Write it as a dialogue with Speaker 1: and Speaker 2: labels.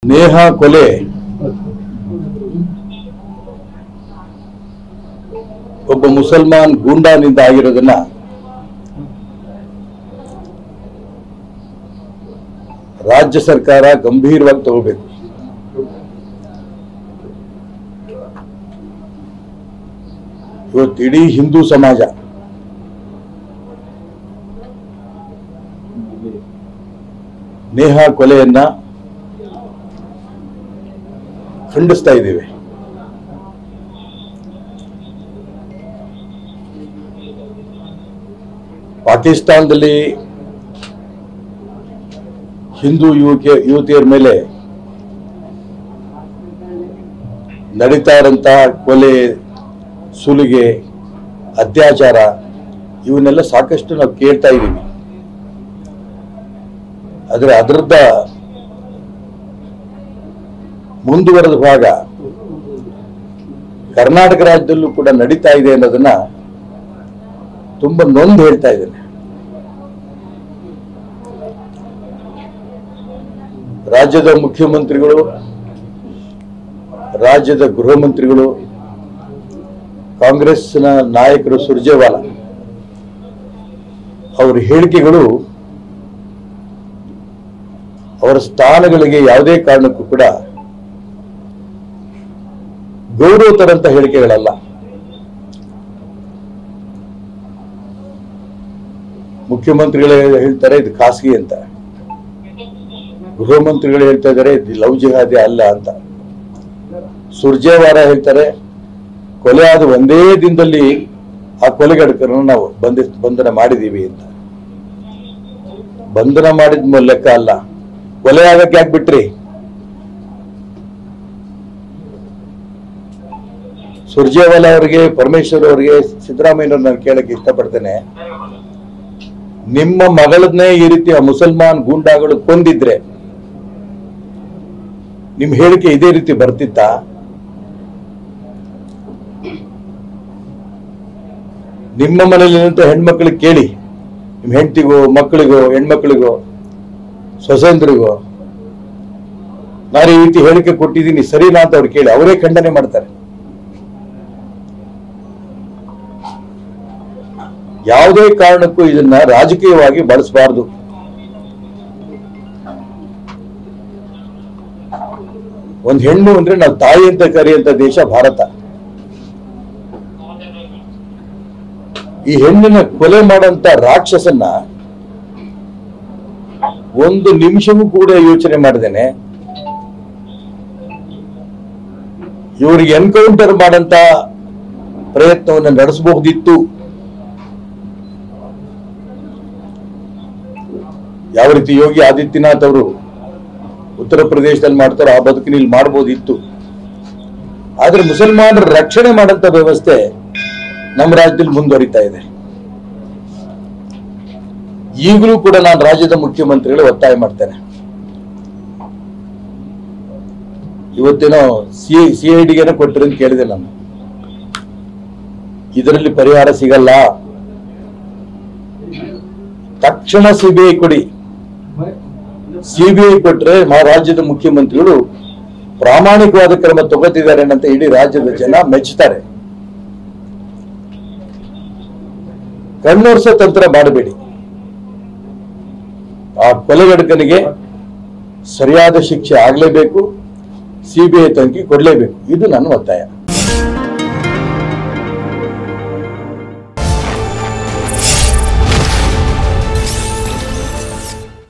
Speaker 1: ನೇಹಾ ಕೊಲೆ ಒಬ್ಬ ಮುಸಲ್ಮಾನ್ ಗೂಂಡಾನಿಂದ ಆಗಿರೋದನ್ನ ರಾಜ್ಯ ಸರ್ಕಾರ ಗಂಭೀರವಾಗಿ ತಗೋಬೇಕು. ಇವತ್ತು ಇಡೀ ಹಿಂದೂ ಸಮಾಜ ನೇಹಾ ಕೊಲೆಯನ್ನ ಖಂಡಿಸ್ತಾ ಇದ್ದೇವೆ. ಪಾಕಿಸ್ತಾನದಲ್ಲಿ ಹಿಂದೂ ಯುವತಿಯರ ಮೇಲೆ ನಡೀತಾ ಇರುವಂತಹ ಕೊಲೆ, ಸುಲಿಗೆ, ಅತ್ಯಾಚಾರ ಇವನ್ನೆಲ್ಲ ಸಾಕಷ್ಟು ನಾವು ಕೇಳ್ತಾ ಇದ್ದೀವಿ. ಆದರೆ ಅದರದ ಮುಂದುವರೆದ ಭಾಗ ಕರ್ನಾಟಕ ರಾಜ್ಯದಲ್ಲೂ ಕೂಡ ನಡೀತಾ ಇದೆ ಅನ್ನೋದನ್ನ ತುಂಬಾ ನೊಂದು ಹೇಳ್ತಾ ಇದ್ದೇನೆ. ರಾಜ್ಯದ ಮುಖ್ಯಮಂತ್ರಿಗಳು, ರಾಜ್ಯದ ಗೃಹ ಮಂತ್ರಿಗಳು, ಕಾಂಗ್ರೆಸ್ನ ನಾಯಕರು ಸುರ್ಜೇವಾಲಾ ಅವರ ಹೇಳಿಕೆಗಳು ಅವರ ಸ್ಥಾನಗಳಿಗೆ ಯಾವುದೇ ಕಾರಣಕ್ಕೂ ಕೂಡ ಗೌರವ ತರಂತ ಹೇಳಿಕೆಗಳಲ್ಲ. ಮುಖ್ಯಮಂತ್ರಿಗಳೇ ಹೇಳ್ತಾರೆ ಇದು ಖಾಸಗಿ ಅಂತ, ಗೃಹ ಮಂತ್ರಿಗಳು ಹೇಳ್ತಾ ಇದ್ದಾರೆ ಇದು ಲವ್ ಜಿಹಾದಿ ಅಲ್ಲ ಅಂತ, ಸುರ್ಜೇವಾಲಾ ಹೇಳ್ತಾರೆ ಕೊಲೆ ಆದ ಒಂದೇ ದಿನದಲ್ಲಿ ಆ ಕೊಲೆಗಡಕರನ್ನು ನಾವು ಬಂಧನ ಮಾಡಿದೀವಿ ಅಂತ. ಬಂಧನ ಮಾಡಿದ ಲೆಕ್ಕ ಅಲ್ಲ, ಕೊಲೆ ಆಗಕ್ಕೆ ಯಾಕೆ ಬಿಟ್ರಿ? ಸುರ್ಜೇವಾಲಾ ಅವರಿಗೆ, ಪರಮೇಶ್ವರ್ ಅವರಿಗೆ, ಸಿದ್ದರಾಮಯ್ಯ ನಾನು ಕೇಳಕ್ಕೆ ಇಷ್ಟಪಡ್ತೇನೆ, ನಿಮ್ಮ ಮಗಳನ್ನೇ ಈ ರೀತಿ ಆ ಮುಸಲ್ಮಾನ್ ಗೂಂಡಾಗಳು ಕೊಂದಿದ್ರೆ ನಿಮ್ ಹೇಳಿಕೆ ಇದೇ ರೀತಿ ಬರ್ತಿತ್ತ? ನಿಮ್ಮ ಮನೆಯಲ್ಲಿರುವಂತ ಹೆಣ್ಮಕ್ಳಿಗೆ ಕೇಳಿ, ನಿಮ್ ಹೆಂಡತಿಗೋ, ಮಕ್ಕಳಿಗೋ, ಹೆಣ್ಮಕ್ಳಿಗೋ, ಸೊಸೆಂದ್ರಿಗೋ ನಾನು ಈ ರೀತಿ ಹೇಳಿಕೆ ಕೊಟ್ಟಿದ್ದೀನಿ ಸರಿನಾ ಅಂತ ಅವ್ರು ಕೇಳಿ, ಅವರೇ ಖಂಡನೆ ಮಾಡ್ತಾರೆ. ಯಾವುದೇ ಕಾರಣಕ್ಕೂ ಇದನ್ನ ರಾಜಕೀಯವಾಗಿ ಬಳಸಬಾರದು. ಒಂದು ಹೆಣ್ಣು ಅಂದ್ರೆ ನಾವು ತಾಯಿ ಅಂತ ಕರೆಯುವಂತ ದೇಶ ಭಾರತ. ಈ ಹೆಣ್ಣಿನ ಕೊಲೆ ಮಾಡಂತ ರಾಕ್ಷಸನ್ನ ಒಂದು ನಿಮಿಷವೂ ಕೂಡ ಯೋಚನೆ ಮಾಡದೇನೆ ಇವರಿಗೆ ಎನ್ಕೌಂಟರ್ ಮಾಡಂತ ಪ್ರಯತ್ನವನ್ನು ನಡೆಸಬಹುದಿತ್ತು. ಯಾವ ರೀತಿ ಯೋಗಿ ಆದಿತ್ಯನಾಥ್ ಅವರು ಉತ್ತರ ಪ್ರದೇಶದಲ್ಲಿ ಮಾಡ್ತಾರೋ ಆ ಬದುಕಿನಲ್ಲಿ ಮಾಡಬಹುದಿತ್ತು. ಆದ್ರೆ ಮುಸಲ್ಮಾನರ ರಕ್ಷಣೆ ಮಾಡಂತ ವ್ಯವಸ್ಥೆ ನಮ್ಮ ರಾಜ್ಯದಲ್ಲಿ ಮುಂದುವರಿತಾ ಇದೆ. ಈಗಲೂ ಕೂಡ ನಾನು ರಾಜ್ಯದ ಮುಖ್ಯಮಂತ್ರಿಗಳು ಒತ್ತಾಯ ಮಾಡ್ತೇನೆ, ಇವತ್ತೇನೋ ಸಿಐಡಿಗೆ ಕೊಟ್ಟರೆ ಅಂತ ಕೇಳಿದೆ ನಾನು, ಇದರಲ್ಲಿ ಪರಿಹಾರ ಸಿಗಲ್ಲ. ತಕ್ಷಣ ಸಿಬಿಐ ಕೊಡಿ. ಸಿಬಿಐ ಕೊಟ್ರೆ ರಾಜ್ಯದ ಮುಖ್ಯಮಂತ್ರಿಗಳು ಪ್ರಾಮಾಣಿಕವಾದ ಕ್ರಮ ತಗೋತಿದ್ದಾರೆ ಅಂತ ಇಡೀ ರಾಜ್ಯದ ಜನ ಮೆಚ್ಚುತ್ತಾರೆ. ಕಣ್ಣೋರ್ಸೋ ತಂತ್ರ ಮಾಡಬೇಡಿ. ಆ ಕೊಲೆಗಡಕನಿಗೆ ಸರಿಯಾದ ಶಿಕ್ಷೆ ಆಗಲೇಬೇಕು, ಸಿಬಿಐ ತನಿಖೆ ಕೊಡಲೇಬೇಕು. ಇದು ನನ್ನ ಒತ್ತಾಯ.